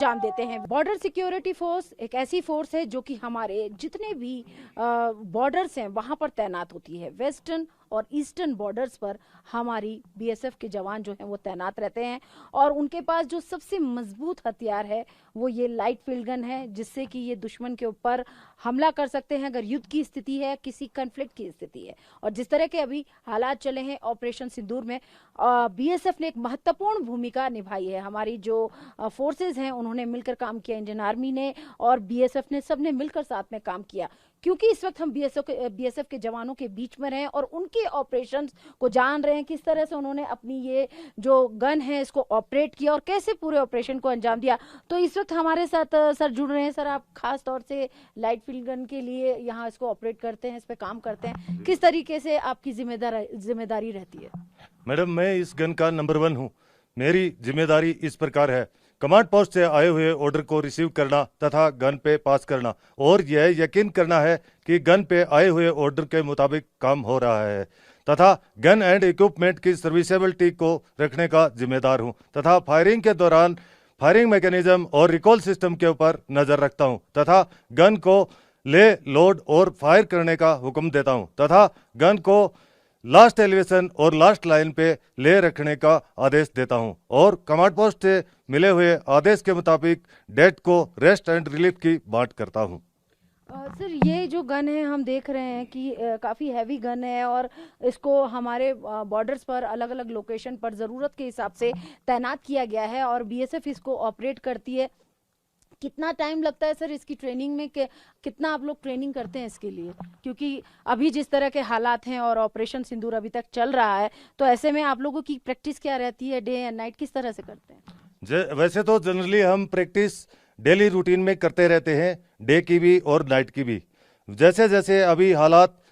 जान देते हैं। बॉर्डर सिक्योरिटी फोर्स एक ऐसी फोर्स है जो कि हमारे जितने भी बॉर्डर्स हैं वहां पर तैनात होती है। वेस्टर्न और ईस्टर्न बॉर्डर्स पर हमारी बीएसएफ के जवान जो हैं वो तैनात रहते हैं और उनके पास जो सबसे मजबूत हथियार है वो ये लाइट फील्ड गन है, जिससे कि ये दुश्मन के ऊपर हमला कर सकते हैं अगर युद्ध की स्थिति है, किसी कन्फ्लिक्ट की स्थिति है। और जिस तरह के अभी हालात चले हैं ऑपरेशन सिंदूर में, बीएसएफ ने एक महत्वपूर्ण भूमिका निभाई है। हमारी जो फोर्सेज हैं उन्होंने मिलकर काम किया, इंडियन आर्मी ने और बीएसएफ ने, सबने मिलकर साथ में काम किया, क्योंकि इस वक्त हम बीएसएफ के जवानों के बीच में रहे और उनके ऑपरेशंस को जान रहे हैं, किस तरह से उन्होंने अपनी ये जो गन है इसको ऑपरेट किया और कैसे पूरे ऑपरेशन को अंजाम दिया। तो इस वक्त हमारे साथ सर जुड़ रहे हैं। सर, आप खास तौर से लाइट फील्ड गन के लिए यहाँ इसको ऑपरेट करते हैं, इस पे काम करते हैं, किस तरीके से आपकी जिम्मेदारी रहती है? मैडम, मैं इस गन का नंबर 1 हूँ। मेरी जिम्मेदारी इस प्रकार है: कमांड पोस्ट से आए हुए ऑर्डर को रिसीव करना तथा गन पे पास करना और यह यकीन करना है कि गन पे आए हुए ऑर्डर के मुताबिक काम हो रहा है तथा गन एंड इक्विपमेंट की सर्विसेबिलिटी को रखने का जिम्मेदार हूं तथा फायरिंग के दौरान फायरिंग मैकेनिज्म और रिकॉल सिस्टम के ऊपर नजर रखता हूं तथा गन को ले, लोड और फायर करने का हुक्म देता हूं तथा गन को लास्ट एलिवेशन और लास्ट लाइन पे ले रखने का आदेश देता हूं और कमांड पोस्ट से मिले हुए आदेश के मुताबिक डेट को रेस्ट एंड रिलीफ की बांट करता हूं। सर, ये जो गन है हम देख रहे हैं कि काफ़ी हैवी गन है और इसको हमारे बॉर्डर्स पर अलग अलग लोकेशन पर ज़रूरत के हिसाब से तैनात किया गया है और बीएसएफ इसको ऑपरेट करती है। कितना टाइम लगता है सर इसकी ट्रेनिंग में? कितना आप लोग ट्रेनिंग करते हैं इसके लिए? क्योंकि अभी जिस तरह के हालात हैं और ऑपरेशन सिंदूर अभी तक चल रहा है, तो ऐसे में आप लोगों की प्रैक्टिस क्या रहती है? डे एंड नाइट किस तरह से करते हैं? वैसे तो जनरली हम प्रैक्टिस डेली रूटीन में करते रहते हैं, डे की भी और नाइट की भी। जैसे जैसे अभी हालात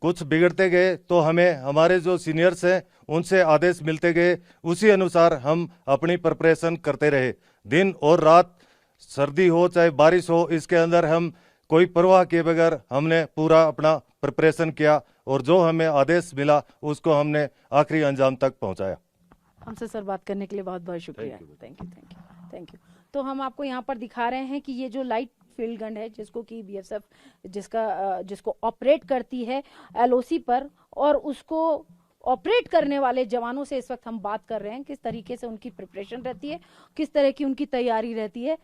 कुछ बिगड़ते गए तो हमें हमारे जो सीनियर्स हैं उनसे आदेश मिलते गए, उसी अनुसार हम अपनी प्रिपरेशन करते रहे। दिन और रात, सर्दी हो चाहे बारिश हो, इसके अंदर हम कोई परवाह किए बगैर हमने पूरा अपना प्रिपरेशन किया और जो हमें आदेश मिला उसको हमने आखिरी अंजाम तक पहुंचाया। हमसे सर बात करने के लिए बहुत बहुत शुक्रिया। Thank you. तो हम आपको यहाँ पर दिखा रहे हैं कि ये जो लाइट फील्ड गन है जिसको कि बीएसएफ जिसको ऑपरेट करती है एलओसी पर, और उसको ऑपरेट करने वाले जवानों से इस वक्त हम बात कर रहे हैं, किस तरीके से उनकी प्रिपरेशन रहती है, किस तरह की उनकी तैयारी रहती है।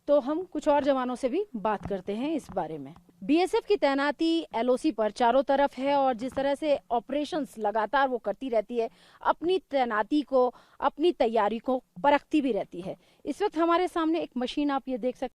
तो हम कुछ और जवानों से भी बात करते हैं इस बारे में। बीएसएफ की तैनाती एलओसी पर चारों तरफ है और जिस तरह से ऑपरेशंस लगातार वो करती रहती है, अपनी तैनाती को, अपनी तैयारी को परखती भी रहती है। इस वक्त हमारे सामने एक मशीन आप ये देख सकते